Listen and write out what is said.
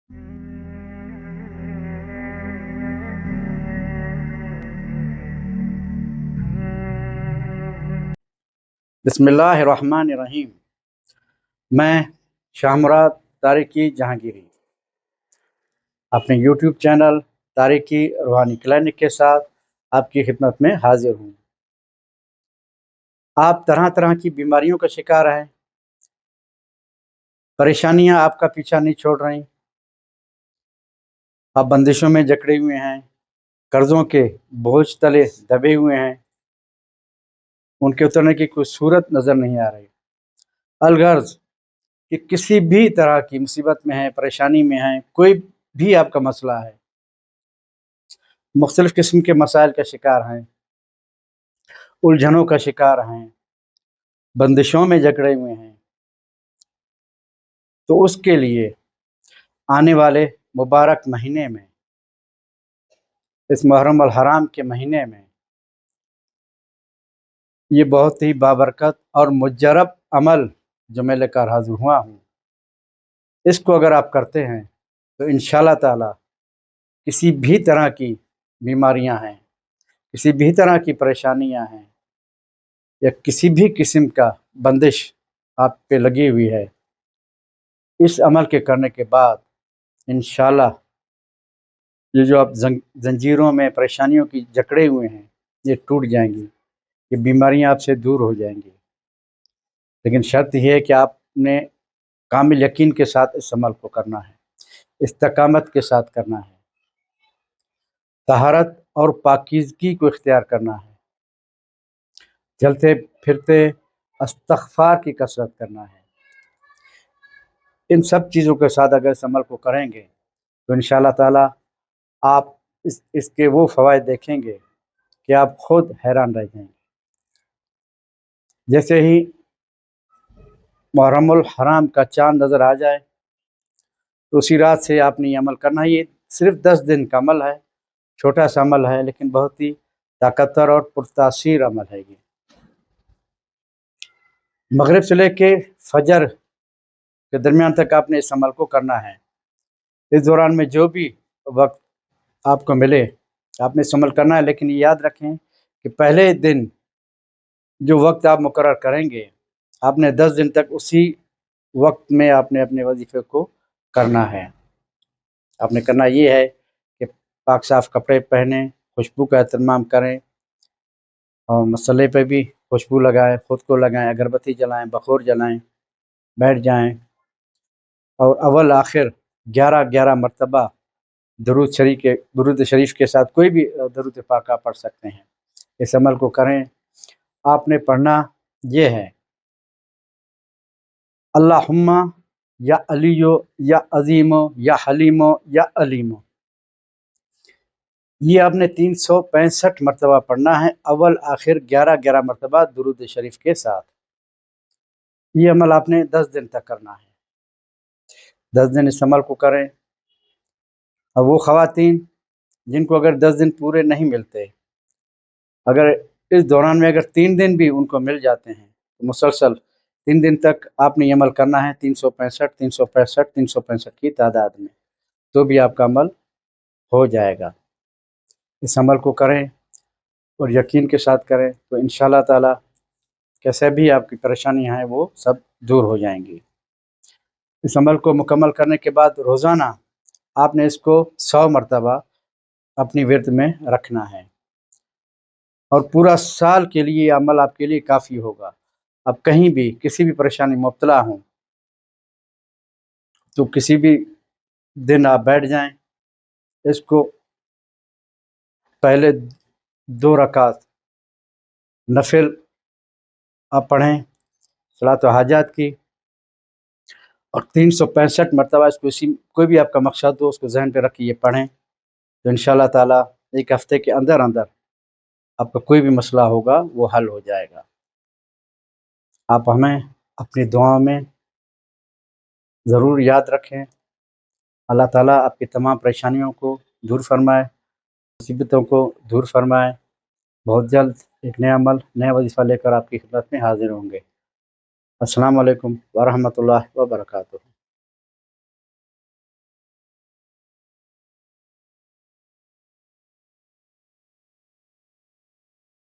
بسم اللہ الرحمن الرحیم۔ میں شاہ مراد تاریکی جہانگیری اپنے یوٹیوب چینل تاریکی روحانی کلینک کے ساتھ آپ کی خدمت میں حاضر ہوں۔ آپ طرح طرح کی بیماریوں کا شکار ہیں، پریشانیاں آپ کا پیچھا نہیں چھوڑ رہی، آپ بندشوں میں جکڑے ہوئے ہیں، قرضوں کے بوجھ تلے دبے ہوئے ہیں، ان کے اترنے کی کوئی صورت نظر نہیں آ رہی۔ الغرض کہ کسی بھی طرح کی مصیبت میں ہیں، پریشانی میں ہیں، کوئی بھی آپ کا مسئلہ ہے، مختلف قسم کے مسائل کا شکار ہیں، الجھنوں کا شکار ہیں، بندشوں میں جکڑے ہوئے ہیں، تو اس کے لیے آنے والے مبارک مہینے میں، اس محرم الحرام کے مہینے میں، یہ بہت ہی بابرکت اور مجرب عمل جو میں لے کر حاضر ہوا ہوں، اس کو اگر آپ کرتے ہیں تو انشاءاللہ تعالی کسی بھی طرح کی بیماریاں ہیں، کسی بھی طرح کی پریشانیاں ہیں، یا کسی بھی قسم کا بندش آپ پہ لگی ہوئی ہے، اس عمل کے کرنے کے بعد انشاءاللہ یہ جو آپ زنجیروں میں پریشانیوں کی جکڑے ہوئے ہیں، یہ ٹوٹ جائیں گی، یہ بیماریاں آپ سے دور ہو جائیں گی۔ لیکن شرط یہ ہے کہ آپ نے کامل یقین کے ساتھ اس عمل کو کرنا ہے، استقامت کے ساتھ کرنا ہے، طہارت اور پاکیزگی کو اختیار کرنا ہے، چلتے پھرتے استغفار کی کثرت کرنا ہے۔ ان سب چیزوں کے ساتھ اگر اس عمل کو کریں گے تو انشاءاللہ تعالی آپ اس کے وہ فوائد دیکھیں گے کہ آپ خود حیران رہ جائیں گے۔ جیسے ہی محرم الحرام کا چاند نظر آ جائے تو اسی رات سے آپ نے یہ عمل کرنا ہے۔ یہ صرف 10 دن کا عمل ہے، چھوٹا سا عمل ہے، لیکن بہت ہی طاقتور اور پرتاثیر عمل ہے۔ یہ مغرب سے لے کے فجر کے درمیان تک آپ نے اس عمل کو کرنا ہے۔ اس دوران میں جو بھی وقت آپ کو ملے آپ نے اس عمل کرنا ہے، لیکن یہ یاد رکھیں کہ پہلے دن جو وقت آپ مقرر کریں گے آپ نے 10 دن تک اسی وقت میں آپ نے اپنے وظیفے کو کرنا ہے۔ آپ نے کرنا یہ ہے کہ پاک صاف کپڑے پہنیں، خوشبو کا اہتمام کریں، اور مسئلے پہ بھی خوشبو لگائیں، خود کو لگائیں، اگربتی جلائیں، بخور جلائیں، بیٹھ جائیں، اور اول آخر 11 مرتبہ درود شریف کے ساتھ کوئی بھی درود پاک آپ پڑھ سکتے ہیں۔ اس عمل کو کریں۔ آپ نے پڑھنا یہ ہے: اللہم یا علیو یا عظیمو یا حلیمو یا علیمو۔ یہ آپ نے 365 مرتبہ پڑھنا ہے، اول آخر 11 مرتبہ درود شریف کے ساتھ۔ یہ عمل آپ نے 10 دن تک کرنا ہے۔ 10 دن اس عمل کو کریں۔ اور وہ خواتین جن کو اگر 10 دن پورے نہیں ملتے، اگر اس دوران میں اگر 3 دن بھی ان کو مل جاتے ہیں تو مسلسل 3 دن تک آپ نے یہ عمل کرنا ہے، 365 کی تعداد میں، تو بھی آپ کا عمل ہو جائے گا۔ اس عمل کو کریں اور یقین کے ساتھ کریں تو انشاءاللہ تعالی کیسے بھی آپ کی پریشانیاں ہیں وہ سب دور ہو جائیں گی۔ اس عمل کو مکمل کرنے کے بعد روزانہ آپ نے اس کو 100 مرتبہ اپنی ورد میں رکھنا ہے، اور پورا سال کے لیے یہ عمل آپ کے لیے کافی ہوگا۔ اب کہیں بھی کسی بھی پریشانی مبتلا ہوں تو کسی بھی دن آپ بیٹھ جائیں، اس کو پہلے 2 رکعت نفل آپ پڑھیں صلاۃ و حاجات کی، اور 365 مرتبہ اس کو کوئی بھی آپ کا مقصد ہو اس کو ذہن پہ رکھ کے یہ پڑھیں، تو انشاءاللہ تعالی ایک ہفتے کے اندر آپ کا کوئی بھی مسئلہ ہوگا وہ حل ہو جائے گا۔ آپ ہمیں اپنی دعاؤں میں ضرور یاد رکھیں۔ اللہ تعالیٰ آپ کی تمام پریشانیوں کو دور فرمائے، مصیبتوں کو دور فرمائے۔ بہت جلد ایک نیا عمل، نیا وظیفہ لے کر آپ کی خدمت میں حاضر ہوں گے۔ السلام علیکم ورحمۃ اللہ وبرکاتہ۔